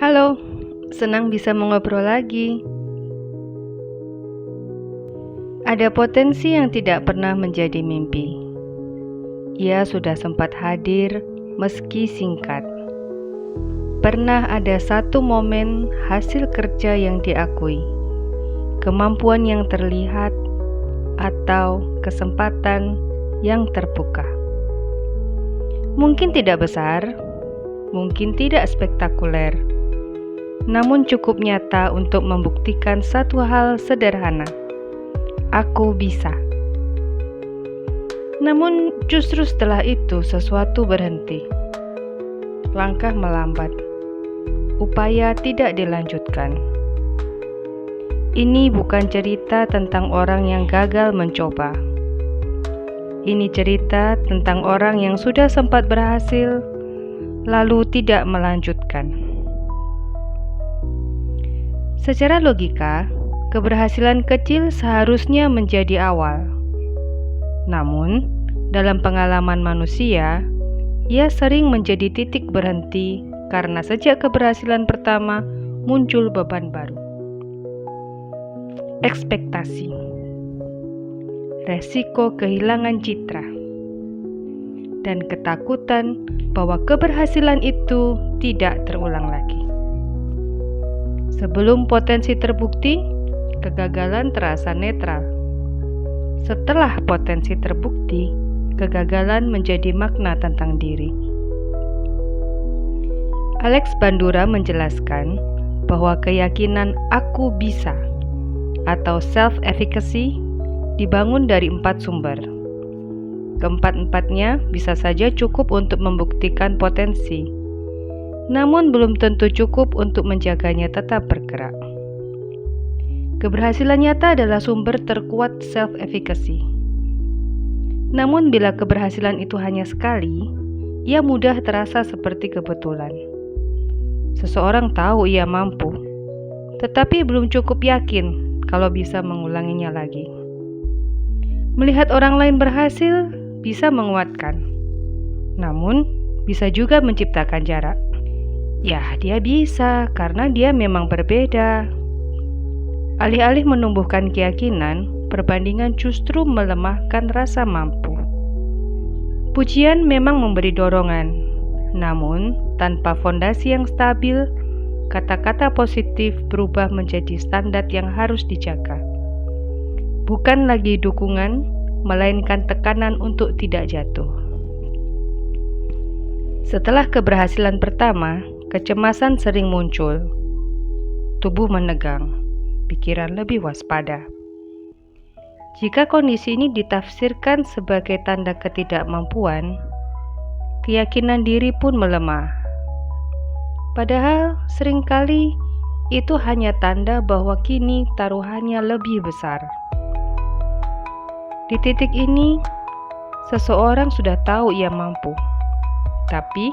Halo, senang bisa mengobrol lagi. Ada potensi yang tidak pernah menjadi mimpi. Ia sudah sempat hadir meski singkat. Pernah ada satu momen hasil kerja yang diakui, kemampuan yang terlihat, atau kesempatan yang terbuka. Mungkin tidak besar, mungkin tidak spektakuler, namun cukup nyata untuk membuktikan satu hal sederhana. Aku bisa. Namun justru setelah itu sesuatu berhenti. Langkah melambat. Upaya tidak dilanjutkan. Ini bukan cerita tentang orang yang gagal mencoba. Ini cerita tentang orang yang sudah sempat berhasil, lalu tidak melanjutkan. Secara logika, keberhasilan kecil seharusnya menjadi awal. Namun, dalam pengalaman manusia, ia sering menjadi titik berhenti karena sejak keberhasilan pertama muncul beban baru. Ekspektasi, resiko kehilangan citra, dan ketakutan bahwa keberhasilan itu tidak terulang lagi. Sebelum potensi terbukti, kegagalan terasa netral. Setelah potensi terbukti, kegagalan menjadi makna tentang diri. Alex Bandura menjelaskan bahwa keyakinan aku bisa atau self-efficacy dibangun dari 4 sumber. Keempat-empatnya bisa saja cukup untuk membuktikan potensi, namun belum tentu cukup untuk menjaganya tetap bergerak. Keberhasilan nyata adalah sumber terkuat self-efficacy. Namun bila keberhasilan itu hanya sekali, ia mudah terasa seperti kebetulan. Seseorang tahu ia mampu, tetapi belum cukup yakin kalau bisa mengulanginya lagi. Melihat orang lain berhasil bisa menguatkan, namun bisa juga menciptakan jarak. Ya, dia bisa karena dia memang berbeda. Alih-alih menumbuhkan keyakinan, perbandingan justru melemahkan rasa mampu. Pujian memang memberi dorongan, namun tanpa fondasi yang stabil, kata-kata positif berubah menjadi standar yang harus dijaga. Bukan lagi dukungan, melainkan tekanan untuk tidak jatuh. Setelah keberhasilan pertama, kecemasan sering muncul. Tubuh menegang, pikiran lebih waspada. Jika kondisi ini ditafsirkan sebagai tanda ketidakmampuan, keyakinan diri pun melemah. Padahal seringkali itu hanya tanda bahwa kini taruhannya lebih besar. Di titik ini, seseorang sudah tahu ia mampu, tapi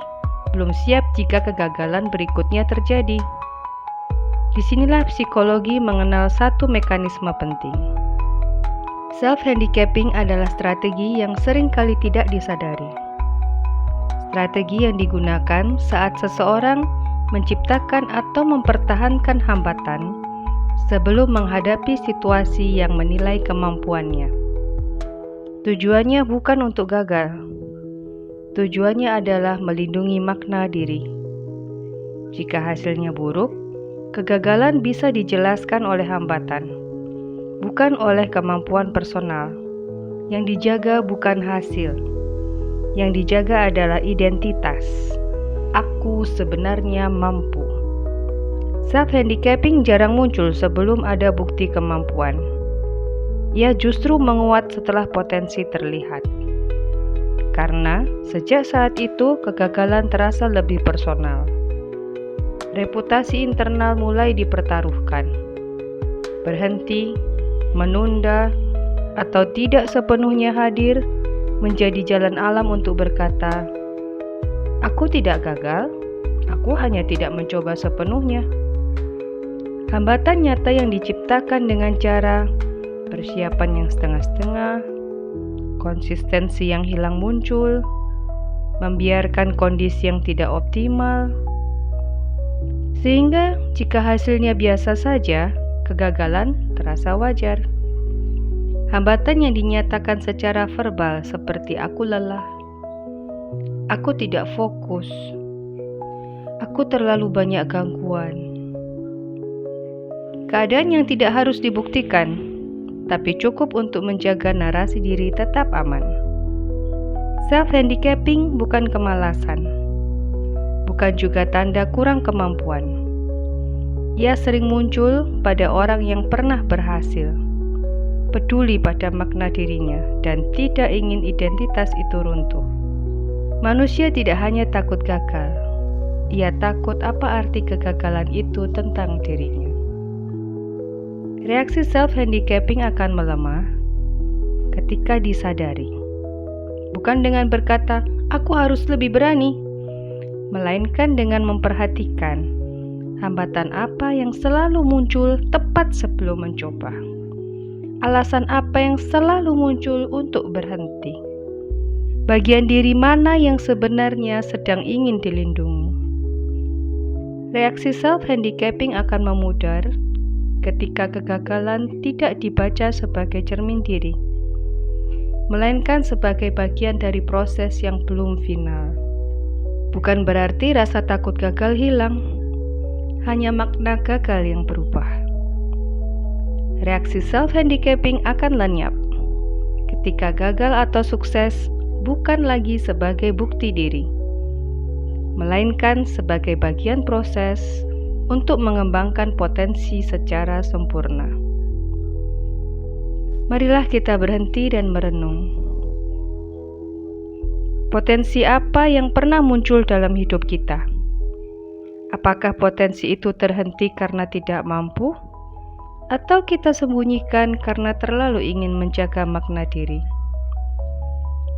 belum siap jika kegagalan berikutnya terjadi. Disinilah psikologi mengenal satu mekanisme penting. Self-handicapping adalah strategi yang seringkali tidak disadari. Strategi yang digunakan saat seseorang menciptakan atau mempertahankan hambatan sebelum menghadapi situasi yang menilai kemampuannya. Tujuannya bukan untuk gagal. Tujuannya adalah melindungi makna diri. Jika hasilnya buruk, kegagalan bisa dijelaskan oleh hambatan, bukan oleh kemampuan personal. Yang dijaga bukan hasil. Yang dijaga adalah identitas. Aku sebenarnya mampu. Self-handicapping jarang muncul sebelum ada bukti kemampuan. Ia justru menguat setelah potensi terlihat. Karena sejak saat itu kegagalan terasa lebih personal. Reputasi internal mulai dipertaruhkan. Berhenti, menunda, atau tidak sepenuhnya hadir menjadi jalan alam untuk berkata, "Aku tidak gagal, aku hanya tidak mencoba sepenuhnya." Hambatan nyata yang diciptakan dengan cara persiapan yang setengah-setengah, konsistensi yang hilang muncul, membiarkan kondisi yang tidak optimal, Sehingga jika hasilnya biasa saja, kegagalan terasa wajar. Hambatan yang dinyatakan secara verbal seperti aku lelah, aku tidak fokus, aku terlalu banyak gangguan. Keadaan yang tidak harus dibuktikan, tapi cukup untuk menjaga narasi diri tetap aman. Self-handicapping bukan kemalasan, bukan juga tanda kurang kemampuan. Ia sering muncul pada orang yang pernah berhasil, peduli pada makna dirinya, dan tidak ingin identitas itu runtuh. Manusia tidak hanya takut gagal, ia takut apa arti kegagalan itu tentang dirinya. Reaksi self-handicapping akan melemah ketika disadari. Bukan dengan berkata, aku harus lebih berani, melainkan dengan memperhatikan hambatan apa yang selalu muncul tepat sebelum mencoba. Alasan apa yang selalu muncul untuk berhenti. Bagian diri mana yang sebenarnya sedang ingin dilindungi. Reaksi self-handicapping akan memudar ketika kegagalan tidak dibaca sebagai cermin diri, melainkan sebagai bagian dari proses yang belum final. Bukan berarti rasa takut gagal hilang, hanya makna gagal yang berubah. Reaksi self-handicapping akan lenyap ketika gagal atau sukses bukan lagi sebagai bukti diri, melainkan sebagai bagian proses untuk mengembangkan potensi secara sempurna. Marilah kita berhenti dan merenung. Potensi apa yang pernah muncul dalam hidup kita? Apakah potensi itu terhenti karena tidak mampu? Atau kita sembunyikan karena terlalu ingin menjaga makna diri?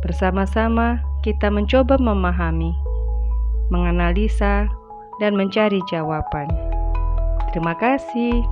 Bersama-sama kita mencoba memahami, menganalisa, dan mencari jawaban. Terima kasih.